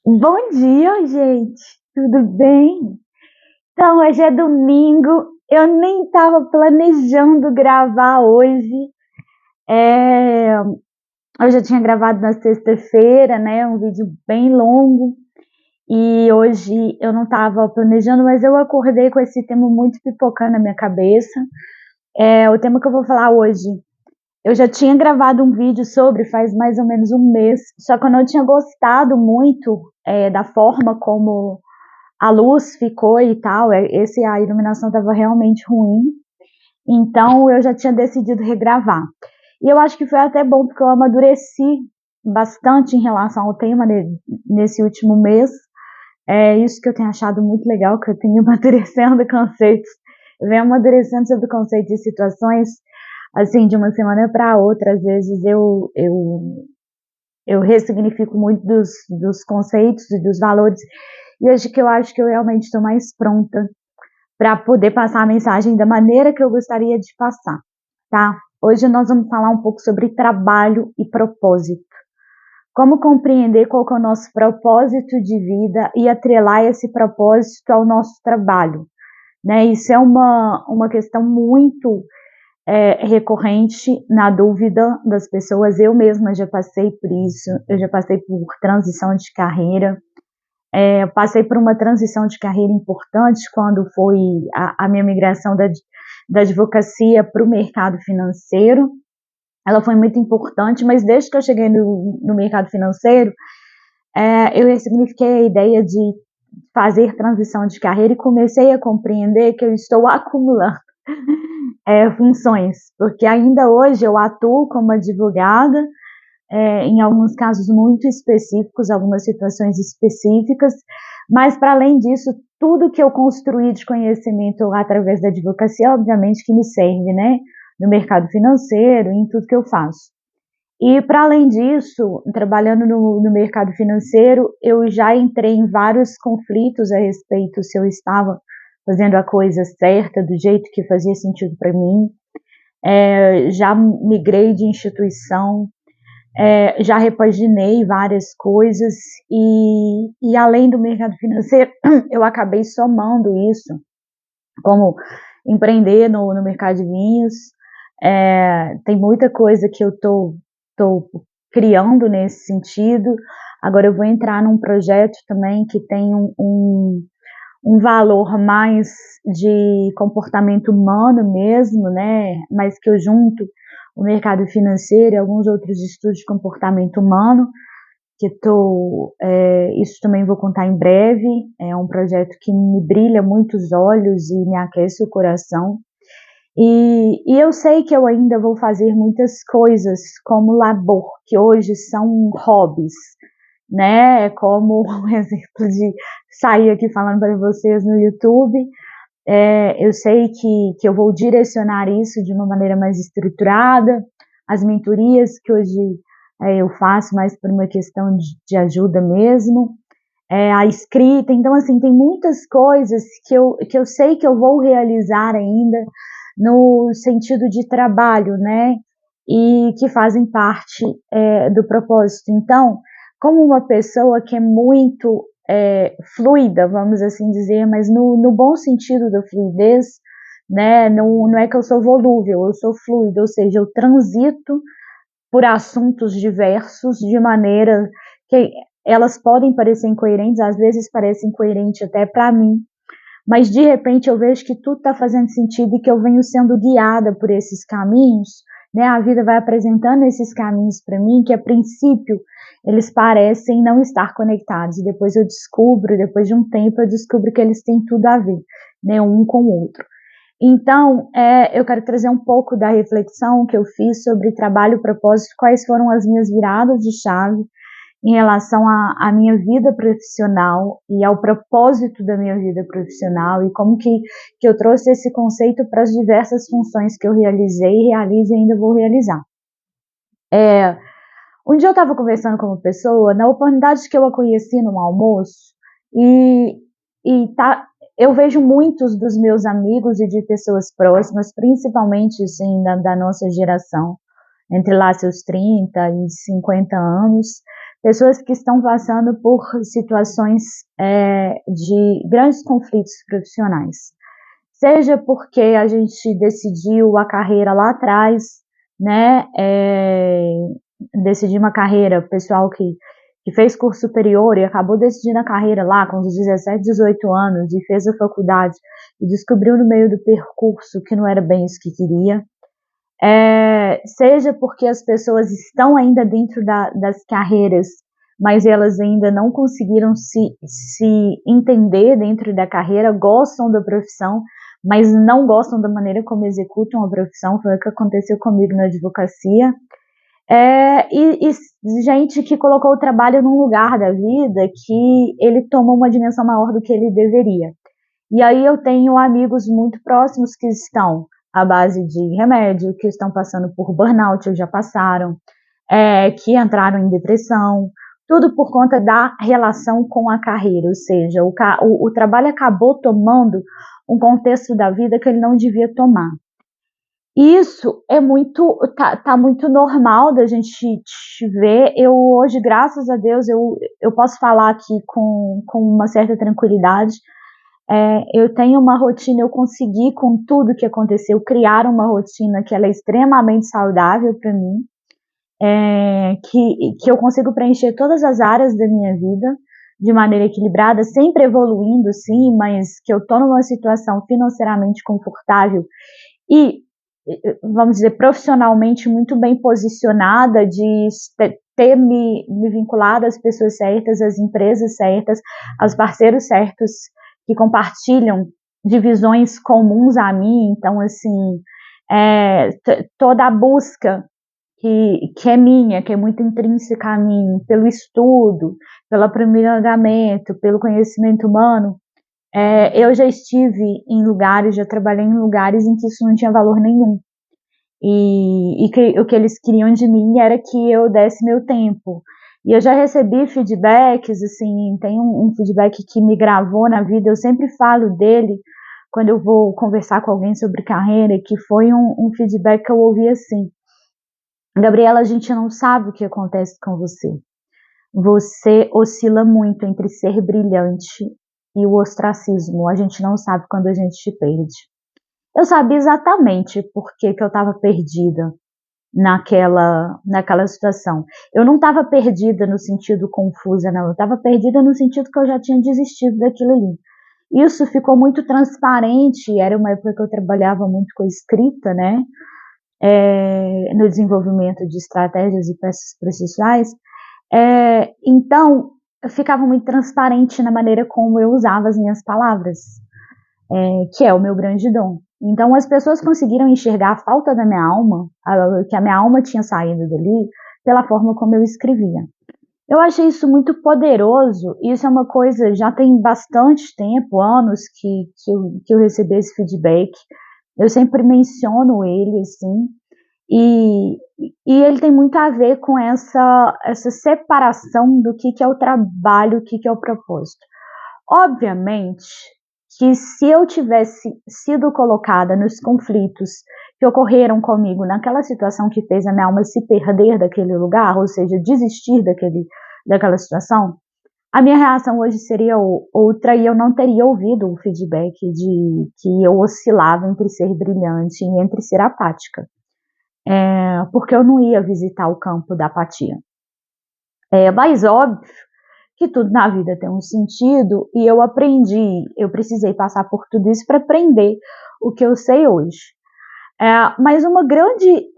Bom dia, gente. Tudo bem? Então, hoje é domingo. Eu nem estava planejando gravar hoje. É, eu já tinha gravado na sexta-feira, né? Um vídeo bem longo. E hoje eu não estava planejando, mas eu acordei com esse tema muito pipocando na minha cabeça. O tema que eu vou falar hoje, eu já tinha gravado um vídeo sobre faz mais ou menos um mês, só que eu não tinha gostado muito da forma como a luz ficou e tal, a iluminação estava realmente ruim, então eu já tinha decidido regravar. E eu acho que foi até bom, porque eu amadureci bastante em relação ao tema nesse último mês. É isso que eu tenho achado muito legal, que eu tenho amadurecendo conceitos, eu venho amadurecendo sobre conceitos e situações, assim, de uma semana para outra. Às vezes eu ressignifico muito dos conceitos e dos valores, e hoje que eu acho que eu realmente estou mais pronta para poder passar a mensagem da maneira que eu gostaria de passar, tá? Hoje nós vamos falar um pouco sobre trabalho e propósito. Como compreender qual que é o nosso propósito de vida e atrelar esse propósito ao nosso trabalho, né? Isso é uma questão muito recorrente na dúvida das pessoas. Eu mesma já passei por isso, eu já passei por transição de carreira, passei por uma transição de carreira importante quando foi a minha migração da advocacia para o mercado financeiro. Ela foi muito importante, mas desde que eu cheguei no mercado financeiro, eu ressignifiquei a ideia de fazer transição de carreira e comecei a compreender que eu estou acumulando funções, porque ainda hoje eu atuo como advogada, em alguns casos muito específicos, algumas situações específicas, mas para além disso, tudo que eu construí de conhecimento através da advocacia, obviamente que me serve, né, no mercado financeiro, em tudo que eu faço. E para além disso, trabalhando no mercado financeiro, eu já entrei em vários conflitos a respeito se eu estava fazendo a coisa certa, do jeito que fazia sentido para mim. Já migrei de instituição, já repaginei várias coisas e além do mercado financeiro, eu acabei somando isso, como empreender no mercado de vinhos. Tem muita coisa que eu tô criando nesse sentido. Agora eu vou entrar num projeto também que tem um valor mais de comportamento humano mesmo, né? Mas que eu junto o mercado financeiro e alguns outros estudos de comportamento humano, isso também vou contar em breve. É um projeto que me brilha muito os olhos e me aquece o coração. E eu sei que eu ainda vou fazer muitas coisas como labor, que hoje são hobbies, né? Como um exemplo de sair aqui falando para vocês no YouTube. Eu sei que eu vou direcionar isso de uma maneira mais estruturada. As mentorias que hoje eu faço mais por uma questão de ajuda mesmo. A escrita. Então, assim, tem muitas coisas que eu sei que eu vou realizar ainda no sentido de trabalho, né? E que fazem parte do propósito. Então, como uma pessoa que é muito fluida, vamos assim dizer, mas no bom sentido da fluidez, né? Não é que eu sou volúvel, eu sou fluida, ou seja, eu transito por assuntos diversos de maneira que elas podem parecer incoerentes, às vezes parecem incoerentes até para mim, mas de repente eu vejo que tudo está fazendo sentido e que eu venho sendo guiada por esses caminhos, né? A vida vai apresentando esses caminhos para mim que a princípio eles parecem não estar conectados, e depois eu descubro, depois de um tempo eu descubro que eles têm tudo a ver, né? Um com o outro. Então, eu quero trazer um pouco da reflexão que eu fiz sobre trabalho e propósito, quais foram as minhas viradas de chave em relação à minha vida profissional e ao propósito da minha vida profissional, e como que eu trouxe esse conceito para as diversas funções que eu realizei, realizo e ainda vou realizar. Um dia eu estava conversando com uma pessoa, na oportunidade que eu a conheci num almoço, e, eu vejo muitos dos meus amigos e de pessoas próximas, principalmente assim, da nossa geração, entre lá seus 30 e 50 anos, pessoas que estão passando por situações de grandes conflitos profissionais. Seja porque a gente decidiu a carreira lá atrás, né, decidir uma carreira, pessoal que fez curso superior e acabou decidindo a carreira lá com os 17, 18 anos e fez a faculdade e descobriu no meio do percurso que não era bem isso que queria. Seja porque as pessoas estão ainda dentro das carreiras, mas elas ainda não conseguiram se entender dentro da carreira, gostam da profissão, mas não gostam da maneira como executam a profissão. Foi o que aconteceu comigo na advocacia. E gente que colocou o trabalho num lugar da vida que ele tomou uma dimensão maior do que ele deveria. E aí eu tenho amigos muito próximos que estão à base de remédio, que estão passando por burnout, ou já passaram, que entraram em depressão, tudo por conta da relação com a carreira, ou seja, o trabalho acabou tomando um contexto da vida que ele não devia tomar. Isso é tá muito normal da gente ver. Eu hoje, graças a Deus, eu posso falar aqui com uma certa tranquilidade. Eu tenho uma rotina, eu consegui, com tudo que aconteceu, criar uma rotina que ela é extremamente saudável para mim, que eu consigo preencher todas as áreas da minha vida de maneira equilibrada, sempre evoluindo, sim, mas que eu estou numa situação financeiramente confortável e, vamos dizer, profissionalmente muito bem posicionada, de ter me vinculado às pessoas certas, às empresas certas, aos parceiros certos que compartilham de visões comuns a mim. Então, assim, toda a busca que é minha, que é muito intrínseca a mim, pelo estudo, pelo aprimoramento, pelo conhecimento humano, eu já estive em lugares, já trabalhei em lugares em que isso não tinha valor nenhum. E o que eles queriam de mim era que eu desse meu tempo. E eu já recebi feedbacks, assim, tem um feedback que me gravou na vida, eu sempre falo dele quando eu vou conversar com alguém sobre carreira, que foi um feedback que eu ouvi assim: Gabriela, a gente não sabe o que acontece com você. Você oscila muito entre ser brilhante e o ostracismo. A gente não sabe quando a gente te perde. Eu sabia exatamente por que eu estava perdida naquela situação. Eu não estava perdida no sentido confusa, não. Eu estava perdida no sentido que eu já tinha desistido daquilo ali. Isso ficou muito transparente. Era uma época que eu trabalhava muito com escrita, né? No desenvolvimento de estratégias e peças processuais. Então, ficava muito transparente na maneira como eu usava as minhas palavras, que é o meu grande dom. Então, as pessoas conseguiram enxergar a falta da minha alma, que a minha alma tinha saído dali, pela forma como eu escrevia. Eu achei isso muito poderoso. Isso é uma coisa, já tem bastante tempo, anos que eu recebi esse feedback. Eu sempre menciono ele, assim, e ele tem muito a ver com essa separação do que é o trabalho, o que é o propósito. Obviamente que se eu tivesse sido colocada nos conflitos que ocorreram comigo naquela situação que fez a minha alma se perder daquele lugar, ou seja, desistir daquela situação, a minha reação hoje seria outra e eu não teria ouvido o feedback de que eu oscilava entre ser brilhante e entre ser apática. Porque eu não ia visitar o campo da apatia. Mas óbvio que tudo na vida tem um sentido e eu precisei passar por tudo isso para aprender o que eu sei hoje. Mas uma grande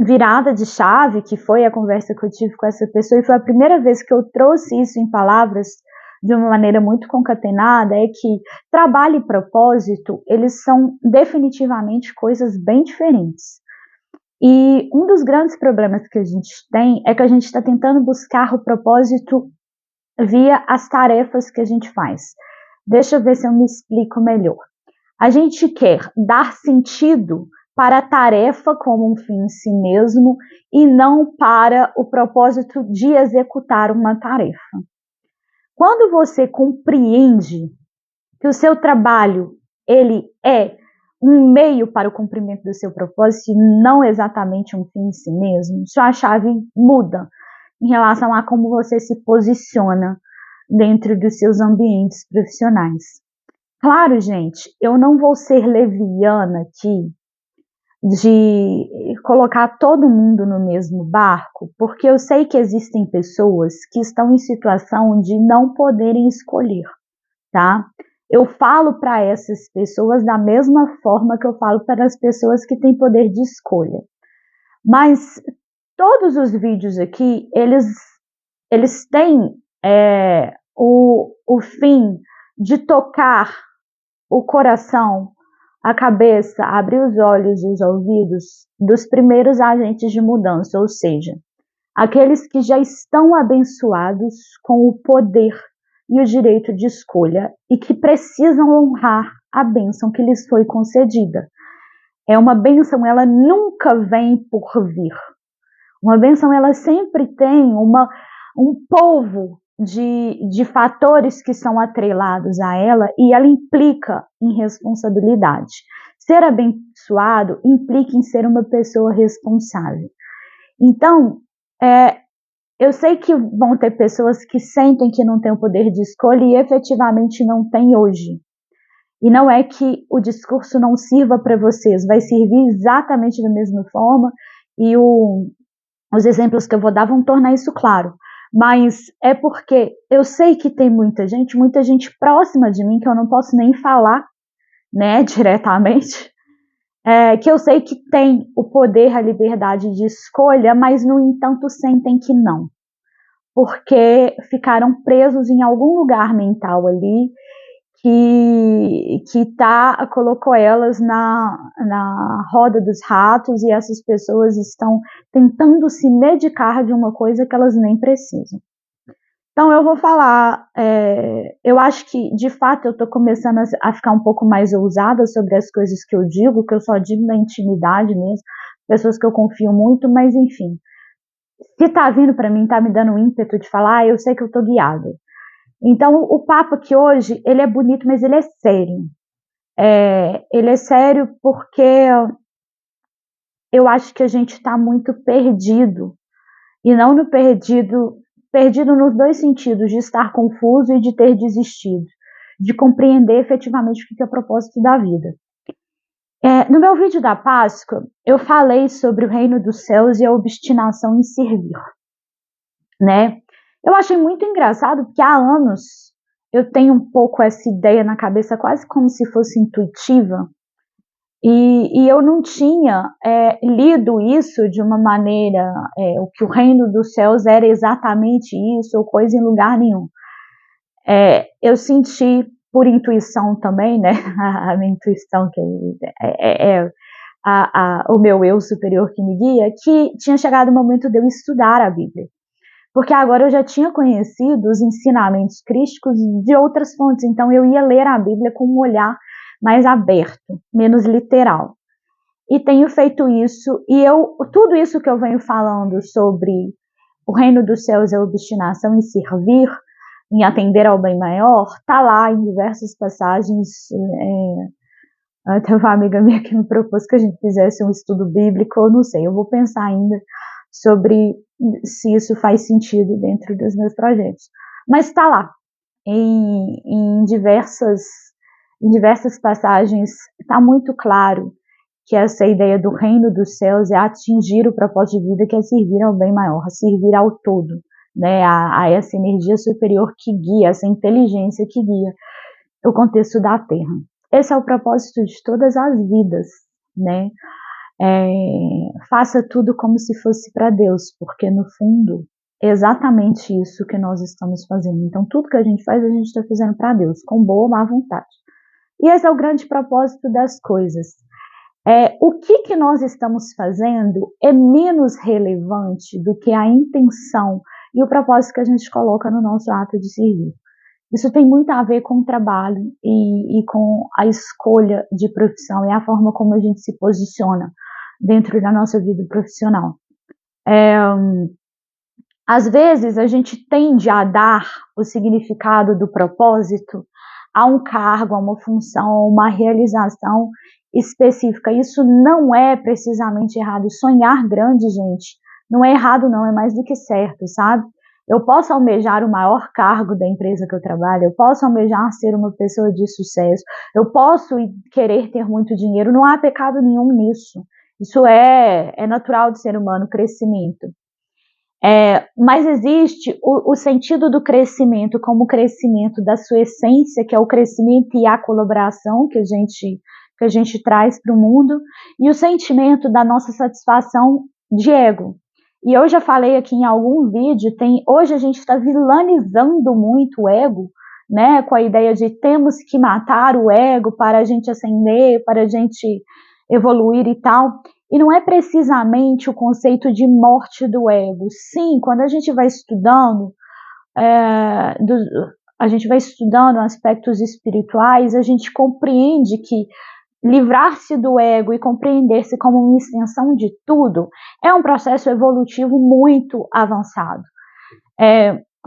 virada de chave, que foi a conversa que eu tive com essa pessoa, e foi a primeira vez que eu trouxe isso em palavras de uma maneira muito concatenada, é que trabalho e propósito, eles são definitivamente coisas bem diferentes. E um dos grandes problemas que a gente tem é que a gente está tentando buscar o propósito via as tarefas que a gente faz. Deixa eu ver se eu me explico melhor. A gente quer dar sentido para a tarefa como um fim em si mesmo e não para o propósito de executar uma tarefa. Quando você compreende que o seu trabalho ele é um meio para o cumprimento do seu propósito e não exatamente um fim em si mesmo, sua chave muda em relação a como você se posiciona dentro dos seus ambientes profissionais. Claro, gente, eu não vou ser leviana aqui de colocar todo mundo no mesmo barco, porque eu sei que existem pessoas que estão em situação de não poderem escolher, tá? Eu falo para essas pessoas da mesma forma que eu falo para as pessoas que têm poder de escolha. Mas todos os vídeos aqui, eles têm o fim de tocar o coração, a cabeça, abrir os olhos e os ouvidos dos primeiros agentes de mudança, ou seja, aqueles que já estão abençoados com o poder e o direito de escolha e que precisam honrar a bênção que lhes foi concedida. É uma bênção, ela nunca vem por vir. Uma bênção, ela sempre tem um polvo de fatores que são atrelados a ela e ela implica em responsabilidade. Ser abençoado implica em ser uma pessoa responsável. Então, eu sei que vão ter pessoas que sentem que não têm o poder de escolha e efetivamente não tem hoje. E não é que o discurso não sirva para vocês, vai servir exatamente da mesma forma e os exemplos que eu vou dar vão tornar isso claro. Mas é porque eu sei que tem muita gente próxima de mim, que eu não posso nem falar, né, diretamente, que eu sei que tem o poder, a liberdade de escolha, mas no entanto sentem que não. Porque ficaram presos em algum lugar mental ali que colocou elas na roda dos ratos e essas pessoas estão tentando se medicar de uma coisa que elas nem precisam. Então eu vou falar, eu acho que de fato eu estou começando a ficar um pouco mais ousada sobre as coisas que eu digo, que eu só digo na intimidade mesmo, pessoas que eu confio muito, mas enfim, se está vindo para mim, está me dando um ímpeto de falar, eu sei que eu estou guiada. Então, o papo aqui hoje, ele é bonito, mas ele é sério. Ele é sério porque eu acho que a gente está muito perdido. E não no perdido nos dois sentidos, de estar confuso e de ter desistido. De compreender efetivamente o que é o propósito da vida. No meu vídeo da Páscoa, eu falei sobre o reino dos céus e a obstinação em servir. Né? Eu achei muito engraçado porque há anos eu tenho um pouco essa ideia na cabeça, quase como se fosse intuitiva, e eu não tinha lido isso de uma maneira, o que o reino dos céus era exatamente isso, ou coisa em lugar nenhum. Eu senti por intuição também, né, a minha intuição, que o meu eu superior que me guia, que tinha chegado o momento de eu estudar a Bíblia. Porque agora eu já tinha conhecido os ensinamentos crísticos de outras fontes, então eu ia ler a Bíblia com um olhar mais aberto, menos literal. E tenho feito isso, e tudo isso que eu venho falando sobre o reino dos céus e a obstinação em servir, em atender ao bem maior, está lá em diversas passagens. Até uma amiga minha que me propôs que a gente fizesse um estudo bíblico, eu não sei, eu vou pensar ainda sobre se isso faz sentido dentro dos meus projetos. Mas está lá, em diversas passagens, está muito claro que essa ideia do reino dos céus é atingir o propósito de vida, que é servir ao bem maior, a servir ao todo, né, a essa energia superior que guia, essa inteligência que guia o contexto da Terra. Esse é o propósito de todas as vidas, né? Faça tudo como se fosse para Deus, porque no fundo é exatamente isso que nós estamos fazendo. Então tudo que a gente faz, a gente está fazendo para Deus, com boa ou má vontade. E esse é o grande propósito das coisas. O que nós estamos fazendo é menos relevante do que a intenção e o propósito que a gente coloca no nosso ato de servir. Isso tem muito a ver com o trabalho e com a escolha de profissão e a forma como a gente se posiciona dentro da nossa vida profissional. Às vezes a gente tende a dar o significado do propósito a um cargo, a uma função, a uma realização específica. Isso não é precisamente errado. Sonhar grande, gente, não é errado não, é mais do que certo, sabe? Eu posso almejar o maior cargo da empresa que eu trabalho, eu posso almejar ser uma pessoa de sucesso, eu posso querer ter muito dinheiro, não há pecado nenhum nisso. Isso é natural do ser humano, crescimento. Mas existe o sentido do crescimento como o crescimento da sua essência, que é o crescimento e a colaboração que a gente traz para o mundo, e o sentimento da nossa satisfação de ego. E eu já falei aqui em algum vídeo, hoje a gente está vilanizando muito o ego, né, com a ideia de temos que matar o ego para a gente ascender, para a gente evoluir e tal. E não é precisamente o conceito de morte do ego. Sim, quando a gente vai estudando, a gente vai estudando aspectos espirituais, a gente compreende que livrar-se do ego e compreender-se como uma extensão de tudo é um processo evolutivo muito avançado.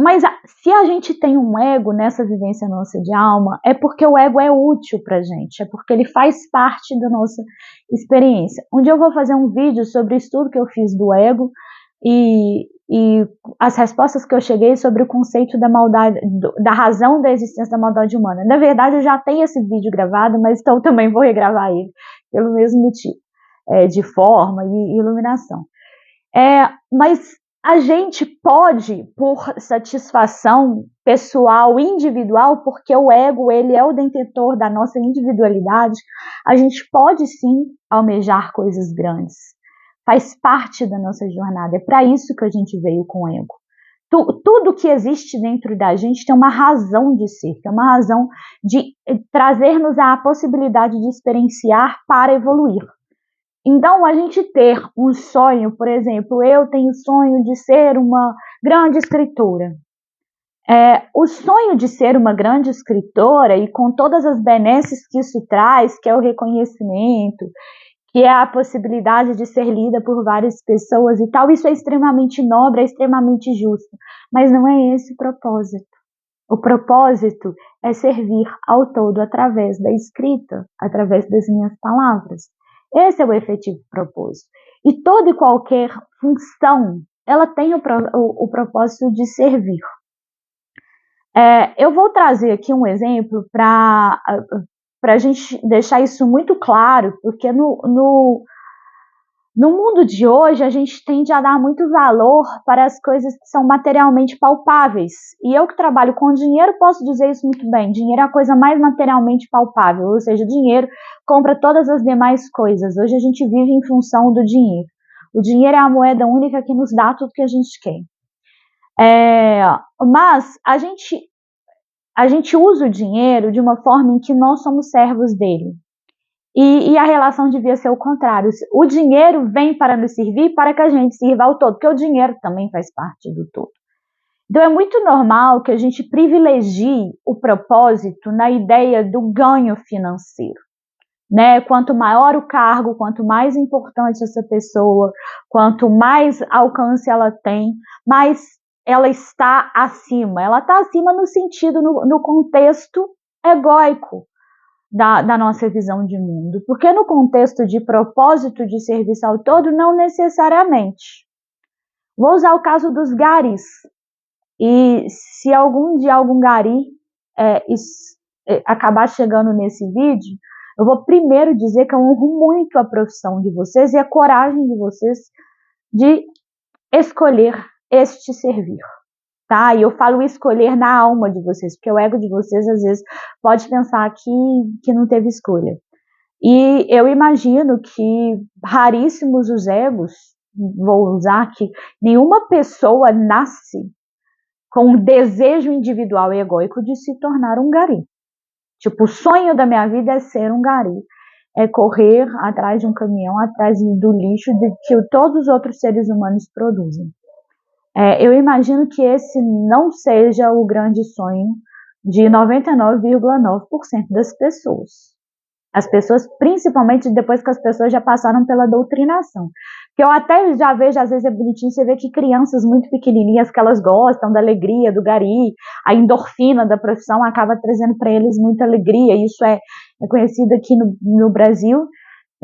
Mas se a gente tem um ego nessa vivência nossa de alma, é porque o ego é útil pra gente, é porque ele faz parte da nossa experiência. Um dia eu vou fazer um vídeo sobre o estudo que eu fiz do ego e as respostas que eu cheguei sobre o conceito da maldade, da razão da existência da maldade humana. Na verdade, eu já tenho esse vídeo gravado, mas então também vou regravar ele, pelo mesmo motivo, de forma e iluminação. Mas a gente pode, por satisfação pessoal, individual, porque o ego, ele é o detentor da nossa individualidade, a gente pode sim almejar coisas grandes. Faz parte da nossa jornada, é para isso que a gente veio com o ego. Tudo que existe dentro da gente tem uma razão de ser, tem uma razão de trazer-nos a possibilidade de experienciar para evoluir. Então, a gente ter um sonho, por exemplo, eu tenho o sonho de ser uma grande escritora. O sonho de ser uma grande escritora e com todas as benesses que isso traz, que é o reconhecimento, que é a possibilidade de ser lida por várias pessoas e tal, isso é extremamente nobre, é extremamente justo, mas não é esse o propósito. O propósito é servir ao todo através da escrita, através das minhas palavras. Esse é o efetivo propósito. E toda e qualquer função, ela tem o propósito de servir. Eu vou trazer aqui um exemplo para a gente deixar isso muito claro, porque no mundo de hoje, a gente tende a dar muito valor para as coisas que são materialmente palpáveis. E eu que trabalho com dinheiro posso dizer isso muito bem. Dinheiro é a coisa mais materialmente palpável, ou seja, o dinheiro compra todas as demais coisas. Hoje a gente vive em função do dinheiro. O dinheiro é a moeda única que nos dá tudo que a gente quer. Mas a gente usa o dinheiro de uma forma em que nós somos servos dele. E a relação devia ser o contrário. O dinheiro vem para nos servir para que a gente sirva ao todo, porque o dinheiro também faz parte do todo. Então é muito normal que a gente privilegie o propósito na ideia do ganho financeiro. Né? Quanto maior o cargo, quanto mais importante essa pessoa, quanto mais alcance ela tem, mais ela está acima. Ela está acima no sentido, no contexto egóico da nossa visão de mundo, porque no contexto de propósito de serviço ao todo, não necessariamente. Vou usar o caso dos garis, e se algum dia algum gari acabar chegando nesse vídeo, eu vou primeiro dizer que eu honro muito a profissão de vocês e a coragem de vocês de escolher este servir. Tá? E eu falo escolher na alma de vocês, porque o ego de vocês às vezes pode pensar que não teve escolha. E eu imagino que raríssimos os egos, vou usar que nenhuma pessoa nasce com um desejo individual e egóico de se tornar um gari. Tipo, o sonho da minha vida é ser um gari, é correr atrás de um caminhão, atrás do lixo que todos os outros seres humanos produzem. Eu imagino que esse não seja o grande sonho de 99,9% das pessoas. As pessoas, principalmente depois que as pessoas já passaram pela doutrinação. Que eu até já vejo, às vezes é bonitinho, você vê que crianças muito pequenininhas que elas gostam da alegria, do gari, a endorfina da profissão acaba trazendo para eles muita alegria. Isso é conhecido aqui no Brasil.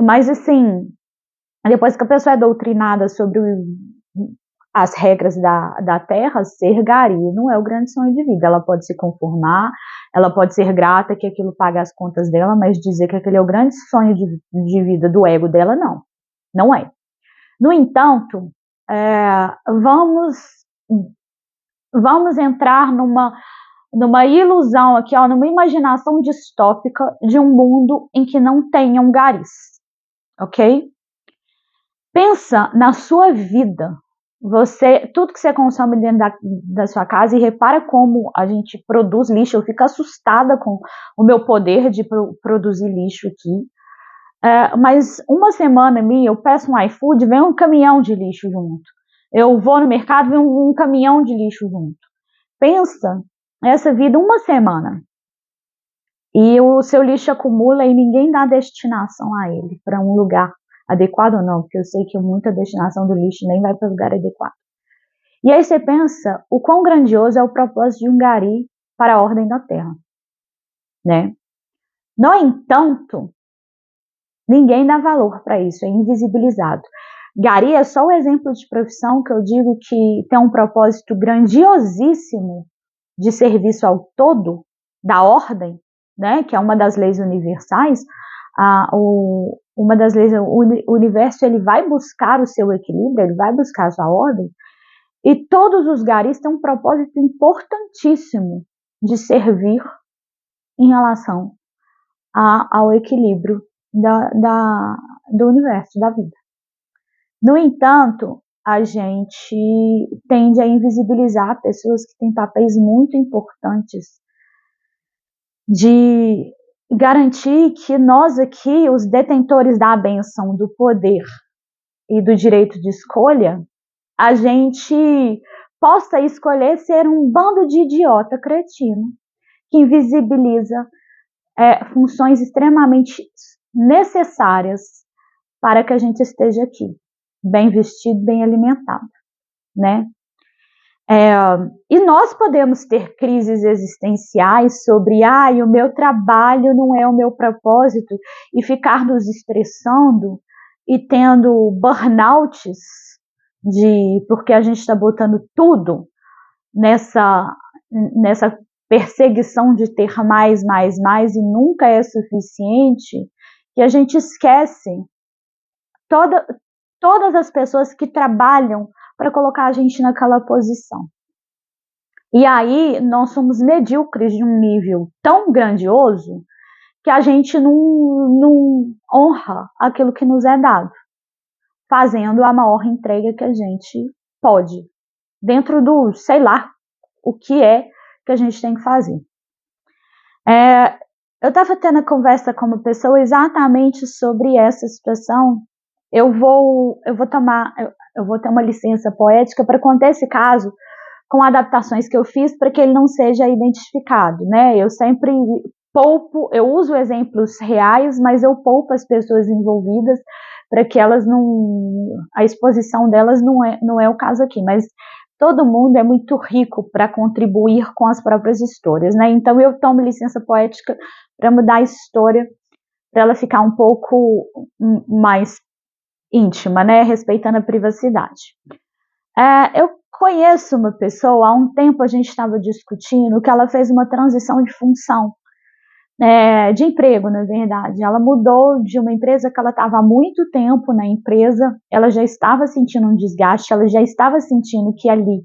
Mas assim, depois que a pessoa é doutrinada sobre as regras da Terra, ser gari não é o grande sonho de vida. Ela pode se conformar, ela pode ser grata que aquilo paga as contas dela, mas dizer que aquele é o grande sonho de vida do ego dela, não é. No entanto, vamos entrar numa ilusão aqui, numa imaginação distópica de um mundo em que não tenham garis, ok? Pensa na sua vida, tudo que você consome dentro da sua casa, e repara como a gente produz lixo. Eu fico assustada com o meu poder de produzir lixo aqui. Mas uma semana minha, eu peço um iFood, vem um caminhão de lixo junto. Eu vou no mercado, vem um caminhão de lixo junto. Pensa essa vida uma semana. E o seu lixo acumula e ninguém dá destinação a ele, para um lugar adequado ou não, porque eu sei que muita destinação do lixo nem vai para lugar adequado. E aí você pensa o quão grandioso é o propósito de um gari para a ordem da Terra, né? No entanto, ninguém dá valor para isso, é invisibilizado. Gari é só o exemplo de profissão que eu digo que tem um propósito grandiosíssimo de serviço ao todo, da ordem, né, que é uma das leis universais. Uma das leis, o universo, ele vai buscar o seu equilíbrio, ele vai buscar a sua ordem, e todos os garis têm um propósito importantíssimo de servir em relação ao equilíbrio do universo, da vida. No entanto, a gente tende a invisibilizar pessoas que têm papéis muito importantes de garantir que nós aqui, os detentores da bênção, do poder e do direito de escolha, a gente possa escolher ser um bando de idiota cretino que invisibiliza funções extremamente necessárias para que a gente esteja aqui, bem vestido, bem alimentado, né? E nós podemos ter crises existenciais sobre o meu trabalho não é o meu propósito, e ficar nos estressando e tendo burnouts porque a gente está botando tudo nessa perseguição de ter mais, e nunca é suficiente, que a gente esquece todas as pessoas que trabalham para colocar a gente naquela posição. E aí nós somos medíocres de um nível tão grandioso que a gente não honra aquilo que nos é dado, fazendo a maior entrega que a gente pode, dentro do, sei lá, o que é que a gente tem que fazer. Eu estava tendo a conversa com uma pessoa exatamente sobre essa situação. Eu vou ter uma licença poética para contar esse caso com adaptações que eu fiz para que ele não seja identificado, né? Eu sempre eu uso exemplos reais, mas eu poupo as pessoas envolvidas para que a exposição delas não é o caso aqui, mas todo mundo é muito rico para contribuir com as próprias histórias, né? Então eu tomo licença poética para mudar a história, para ela ficar um pouco mais íntima, né? Respeitando a privacidade. Eu conheço uma pessoa, há um tempo a gente estava discutindo que ela fez uma transição de função, de emprego, na verdade. Ela mudou de uma empresa que ela estava há muito tempo na empresa, ela já estava sentindo um desgaste, ela já estava sentindo que ali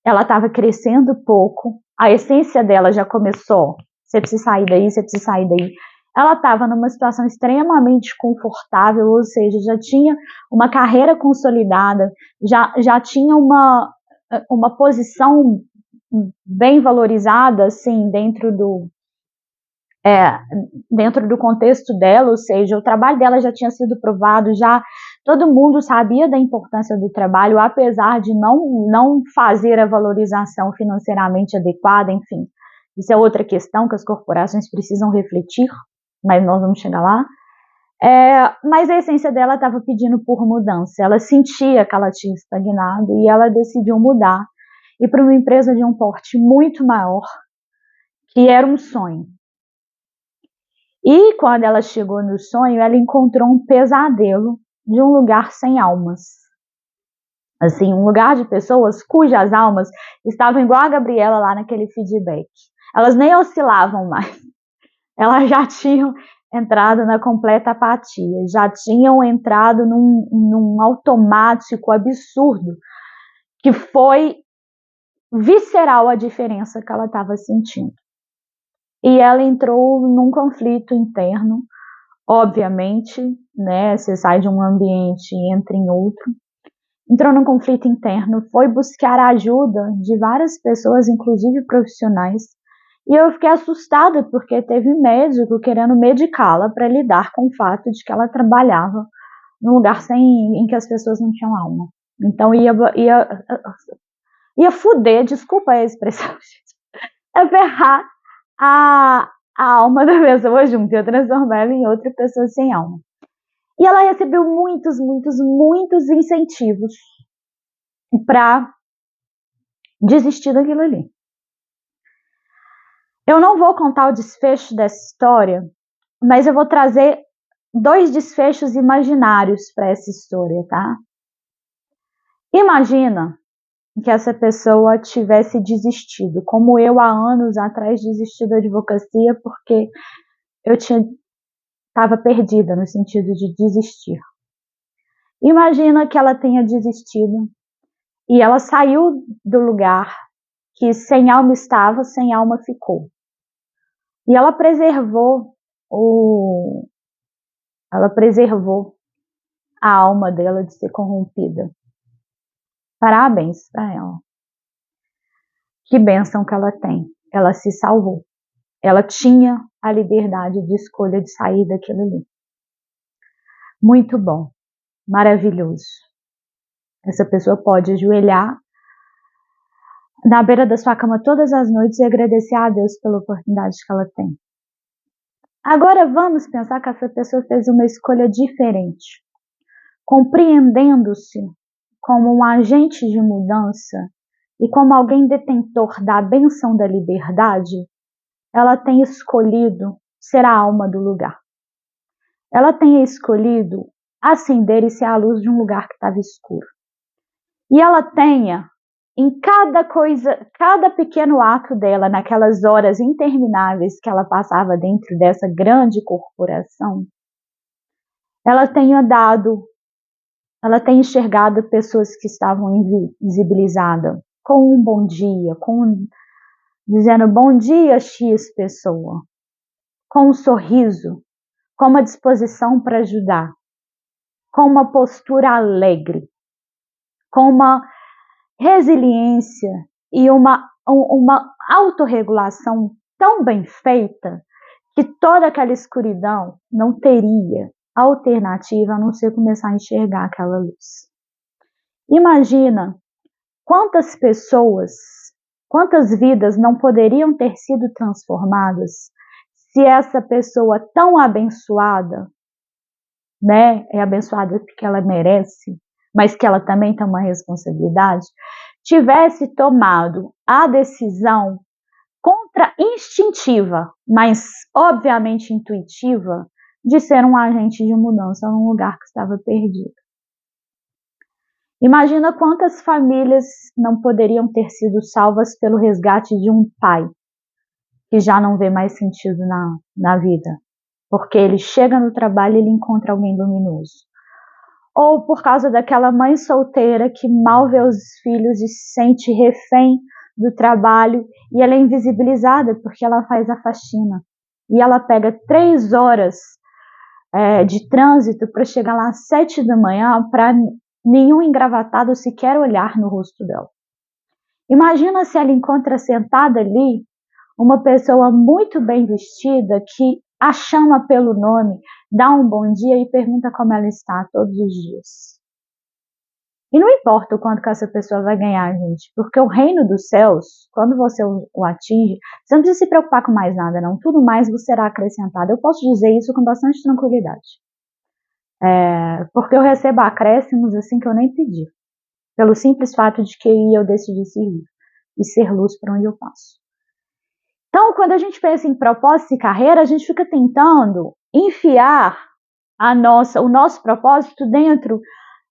ela estava crescendo pouco, a essência dela já começou, você precisa sair daí, você precisa sair daí. Ela estava numa situação extremamente confortável, ou seja, já tinha uma carreira consolidada, já tinha uma posição bem valorizada, assim, dentro do contexto dela, ou seja, o trabalho dela já tinha sido provado, já todo mundo sabia da importância do trabalho, apesar de não fazer a valorização financeiramente adequada, enfim. Isso é outra questão que as corporações precisam refletir, mas nós vamos chegar lá. Mas a essência dela estava pedindo por mudança, ela sentia que ela tinha estagnado e ela decidiu mudar e para uma empresa de um porte muito maior, que era um sonho. E quando ela chegou no sonho, ela encontrou um pesadelo de um lugar sem almas. Assim, um lugar de pessoas cujas almas estavam igual a Gabriela lá naquele feedback. Elas nem oscilavam mais. Elas já tinham entrado na completa apatia, já tinham entrado num automático absurdo, que foi visceral a diferença que ela estava sentindo. E ela entrou num conflito interno, obviamente, né? Você sai de um ambiente e entra em outro. Entrou num conflito interno, foi buscar a ajuda de várias pessoas, inclusive profissionais. E eu fiquei assustada porque teve médico querendo medicá-la para lidar com o fato de que ela trabalhava num lugar em que as pessoas não tinham alma. Então ia fuder, desculpa a expressão, gente, é ferrar a alma da pessoa junto, ia transformar ela em outra pessoa sem alma. E ela recebeu muitos incentivos para desistir daquilo ali. Eu não vou contar o desfecho dessa história, mas eu vou trazer 2 desfechos imaginários para essa história, tá? Imagina que essa pessoa tivesse desistido, como eu há anos atrás desisti da advocacia porque eu estava perdida no sentido de desistir. Imagina que ela tenha desistido e ela saiu do lugar que sem alma estava, sem alma ficou. E ela preservou a alma dela de ser corrompida. Parabéns para ela. Que bênção que ela tem. Ela se salvou. Ela tinha a liberdade de escolha de sair daquilo ali. Muito bom. Maravilhoso. Essa pessoa pode ajoelhar na beira da sua cama todas as noites e agradecer a Deus pela oportunidade que ela tem. Agora vamos pensar que essa pessoa fez uma escolha diferente. Compreendendo-se como um agente de mudança e como alguém detentor da bênção da liberdade, ela tem escolhido ser a alma do lugar. Ela tem escolhido acender e ser a luz de um lugar que estava escuro. E ela tenha, em cada pequeno ato dela, naquelas horas intermináveis que ela passava dentro dessa grande corporação, ela tenha enxergado pessoas que estavam invisibilizadas com um bom dia, dizendo bom dia X pessoa, com um sorriso, com uma disposição para ajudar, com uma postura alegre, com uma resiliência e uma autorregulação tão bem feita que toda aquela escuridão não teria alternativa a não ser começar a enxergar aquela luz. Imagina quantas pessoas, quantas vidas não poderiam ter sido transformadas se essa pessoa tão abençoada, né, é abençoada porque ela merece, mas que ela também tem uma responsabilidade, tivesse tomado a decisão contra-instintiva, mas obviamente intuitiva, de ser um agente de mudança num lugar que estava perdido. Imagina quantas famílias não poderiam ter sido salvas pelo resgate de um pai que já não vê mais sentido na vida, porque ele chega no trabalho e ele encontra alguém luminoso. Ou por causa daquela mãe solteira que mal vê os filhos e se sente refém do trabalho e ela é invisibilizada porque ela faz a faxina. E ela pega 3 horas de trânsito para chegar lá às 7 da manhã para nenhum engravatado sequer olhar no rosto dela. Imagina se ela encontra sentada ali uma pessoa muito bem vestida que a chama pelo nome, dá um bom dia e pergunta como ela está todos os dias. E não importa o quanto que essa pessoa vai ganhar, gente, porque o reino dos céus, quando você o atinge, você não precisa se preocupar com mais nada, não. Tudo mais vos será acrescentado. Eu posso dizer isso com bastante tranquilidade. Porque eu recebo acréscimos assim que eu nem pedi. Pelo simples fato de que eu decidi servir e ser luz para onde eu passo. Então, quando a gente pensa em propósito e carreira, a gente fica tentando enfiar o nosso propósito dentro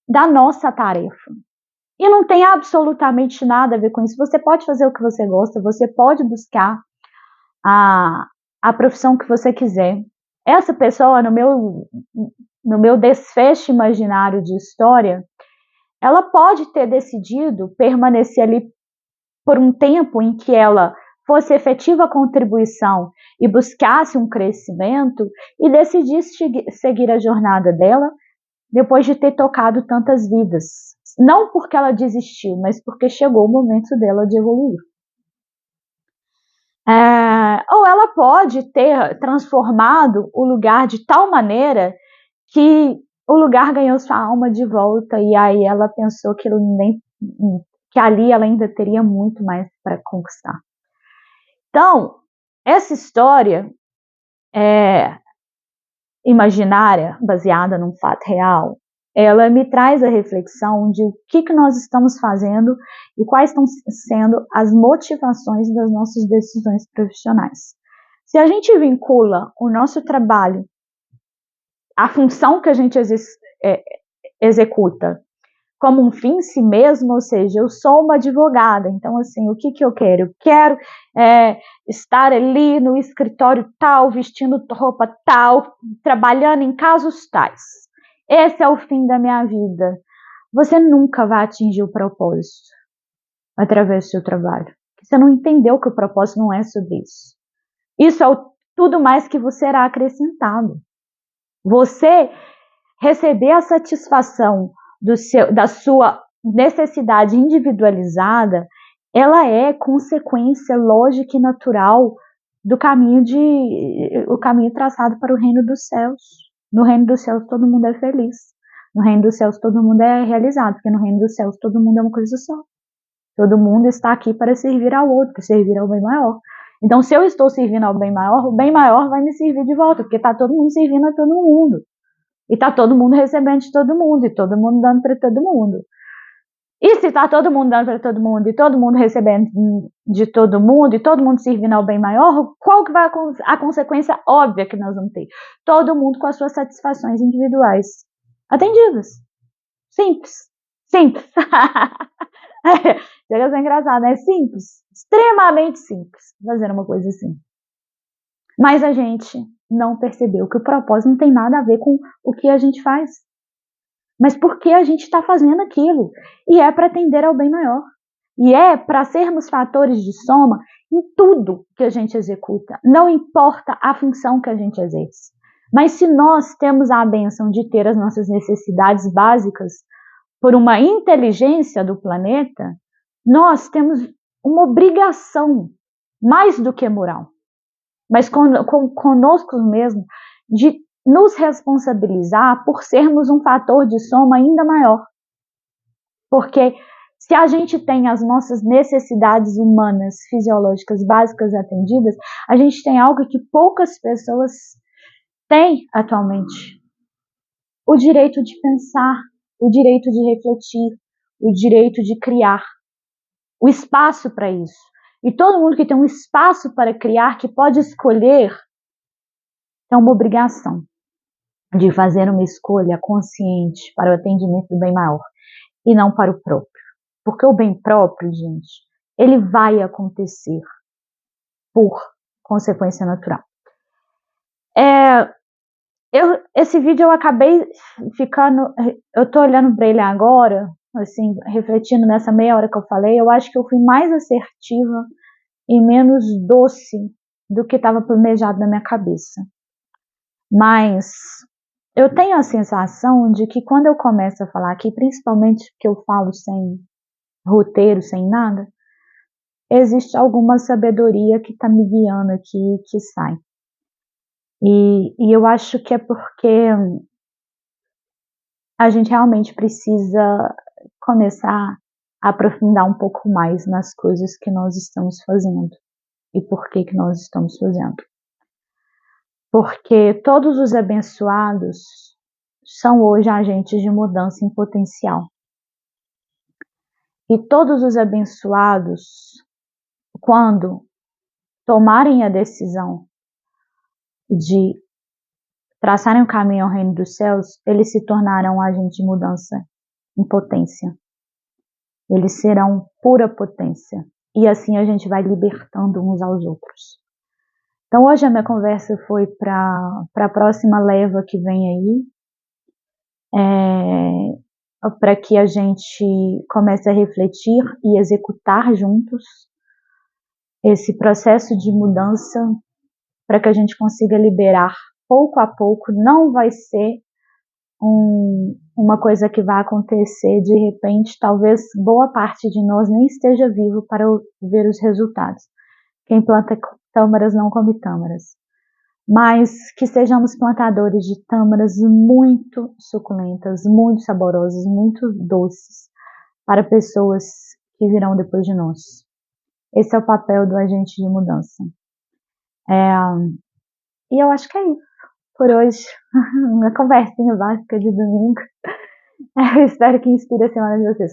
da nossa tarefa. E não tem absolutamente nada a ver com isso. Você pode fazer o que você gosta, você pode buscar a profissão que você quiser. Essa pessoa, no meu desfecho imaginário de história, ela pode ter decidido permanecer ali por um tempo em que ela fosse efetiva contribuição e buscasse um crescimento e decidisse seguir a jornada dela depois de ter tocado tantas vidas. Não porque ela desistiu, mas porque chegou o momento dela de evoluir. Ou ela pode ter transformado o lugar de tal maneira que o lugar ganhou sua alma de volta e aí ela pensou que ali ela ainda teria muito mais para conquistar. Então, essa história imaginária, baseada num fato real, ela me traz a reflexão de o que nós estamos fazendo e quais estão sendo as motivações das nossas decisões profissionais. Se a gente vincula o nosso trabalho, a função que a gente executa, como um fim em si mesmo, ou seja, eu sou uma advogada, então assim, o que eu quero? Eu quero estar ali no escritório tal, vestindo roupa tal, trabalhando em casos tais. Esse é o fim da minha vida. Você nunca vai atingir o propósito através do seu trabalho. Você não entendeu que o propósito não é sobre isso. Isso é tudo mais que você será acrescentado. Você receber a satisfação da sua necessidade individualizada, ela é consequência lógica e natural do o caminho traçado para o reino dos céus. No reino dos céus todo mundo é feliz. No reino dos céus todo mundo é realizado, porque no reino dos céus todo mundo é uma coisa só. Todo mundo está aqui para servir ao outro, para servir ao bem maior. Então, se eu estou servindo ao bem maior, o bem maior vai me servir de volta, porque está todo mundo servindo a todo mundo. E tá todo mundo recebendo de todo mundo, e todo mundo dando para todo mundo. E se tá todo mundo dando para todo mundo, e todo mundo recebendo de todo mundo, e todo mundo servindo ao bem maior, qual que vai a consequência óbvia que nós vamos ter? Todo mundo com as suas satisfações individuais atendidas. Simples. Simples. Chega a ser engraçado, né? Simples. Extremamente simples. Fazendo uma coisa assim. Mas a gente não percebeu que o propósito não tem nada a ver com o que a gente faz. Mas por que a gente está fazendo aquilo? E é para atender ao bem maior. E é para sermos fatores de soma em tudo que a gente executa. Não importa a função que a gente exerce. Mas se nós temos a bênção de ter as nossas necessidades básicas por uma inteligência do planeta, nós temos uma obrigação, mais do que moral, mas conosco mesmo, de nos responsabilizar por sermos um fator de soma ainda maior. Porque se a gente tem as nossas necessidades humanas, fisiológicas básicas atendidas, a gente tem algo que poucas pessoas têm atualmente. O direito de pensar, o direito de refletir, o direito de criar, o espaço para isso. E todo mundo que tem um espaço para criar, que pode escolher, tem uma obrigação de fazer uma escolha consciente para o atendimento do bem maior e não para o próprio. Porque o bem próprio, gente, ele vai acontecer por consequência natural. Esse vídeo eu acabei ficando, eu tô olhando para ele agora, assim, refletindo nessa meia hora que eu falei, eu acho que eu fui mais assertiva e menos doce do que estava planejado na minha cabeça. Mas eu tenho a sensação de que quando eu começo a falar aqui, principalmente que eu falo sem roteiro, sem nada, existe alguma sabedoria que está me guiando aqui, que sai. E eu acho que é porque a gente realmente precisa começar a aprofundar um pouco mais nas coisas que nós estamos fazendo e por que nós estamos fazendo. Porque todos os abençoados são hoje agentes de mudança em potencial. E todos os abençoados, quando tomarem a decisão de traçarem o caminho ao reino dos céus, eles se tornarão agente de mudança em potência. Eles serão pura potência. E assim a gente vai libertando uns aos outros. Então hoje a minha conversa foi para a próxima leva que vem aí, para que a gente comece a refletir e executar juntos esse processo de mudança, para que a gente consiga liberar pouco a pouco. Não vai ser uma coisa que vai acontecer de repente. Talvez boa parte de nós nem esteja vivo para ver os resultados. Quem planta tâmaras não come tâmaras. Mas que sejamos plantadores de tâmaras muito suculentas, muito saborosas, muito doces, para pessoas que virão depois de nós. Esse é o papel do agente de mudança. E eu acho que é isso por hoje. Uma conversinha básica de domingo. Eu espero que inspire a semana de vocês.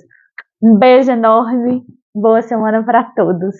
Um beijo enorme. Boa semana para todos.